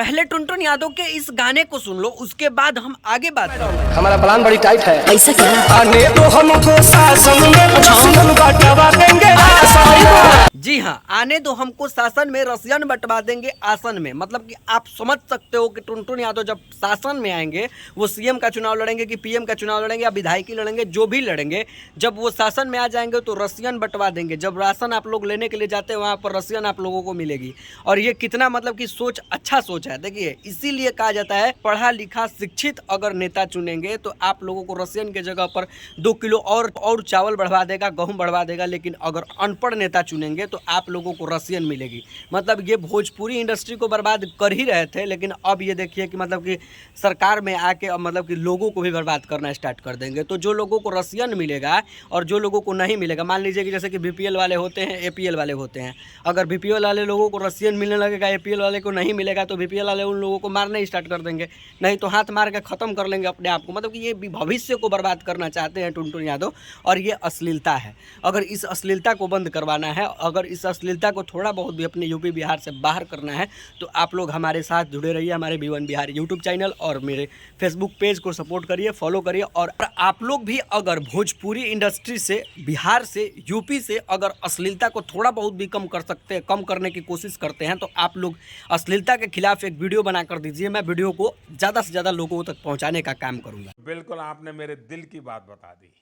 पहले टुनटुन यादव के इस गाने को सुन लो, उसके बाद हम आगे बात करेंगे। हमारा प्लान बड़ी टाइट है। ऐसा क्या? आने तो हमको शासन में रसियन बटवा देंगे। जी हाँ, आने दो हमको शासन में रसियन बंटवा देंगे आसन में। मतलब कि आप समझ सकते हो कि टुनटुन यादव जब शासन में आएंगे, वो सीएम का चुनाव लड़ेंगे कि पीएम का चुनाव लड़ेंगे या विधायकी लड़ेंगे, जो भी लड़ेंगे, जब वो शासन में आ जाएंगे तो रसियन बंटवा देंगे। जब राशन आप लोग लेने के लिए जाते हैं, वहाँ पर रसियन आप लोगों को मिलेगी। और ये कितना मतलब कि सोच, अच्छा सोच है। देखिए, इसीलिए कहा जाता है पढ़ा लिखा शिक्षित अगर नेता चुनेंगे तो आप लोगों को रसियन के जगह पर 2 किलो और चावल बढ़वा देगा, गेहूं बढ़वा देगा। लेकिन अगर अनपढ़ नेता चुनेंगे तो आप लोगों को रसियन मिलेगी। मतलब ये भोजपुरी इंडस्ट्री को बर्बाद कर ही रहे थे, लेकिन अब ये देखिए कि मतलब कि सरकार में आके अब मतलब कि लोगों को भी बर्बाद करना स्टार्ट कर देंगे। तो जो लोगों को रसियन मिलेगा और जो लोगों को नहीं मिलेगा, मान लीजिए कि जैसे कि बीपीएल वाले होते हैं, एपीएल वाले होते हैं। अगर बीपीएल वाले लोगों को रसियन मिलने लगेगा, एपीएल वाले को नहीं मिलेगा, तो बीपीएल वाले उन लोगों को मारना स्टार्ट कर देंगे, नहीं तो हाथ मार के ख़त्म कर लेंगे अपने आप को। मतलब कि ये भविष्य को बर्बाद करना चाहते हैं टुनटुन यादव, और ये अश्लीलता है। अगर इस अश्लीलता को बंद करवाना है, अगर इस अश्लीलता को थोड़ा बहुत भी अपने यूपी बिहार से बाहर करना है, तो आप लोग हमारे साथ जुड़े रहिए। हमारे V1 बिहार यूट्यूब चैनल और मेरे फेसबुक पेज को सपोर्ट करिए, फॉलो करिए। और आप लोग भी अगर भोजपुरी इंडस्ट्री से, बिहार से, यूपी से अगर अश्लीलता को थोड़ा बहुत भी कम कर सकते हैं, कम करने की कोशिश करते हैं, तो आप लोग अश्लीलता के खिलाफ एक वीडियो बना कर दीजिए। मैं वीडियो को ज़्यादा से ज़्यादा लोगों तक पहुँचाने का काम करूँगा। बिल्कुल, आपने मेरे दिल की बात बता दी।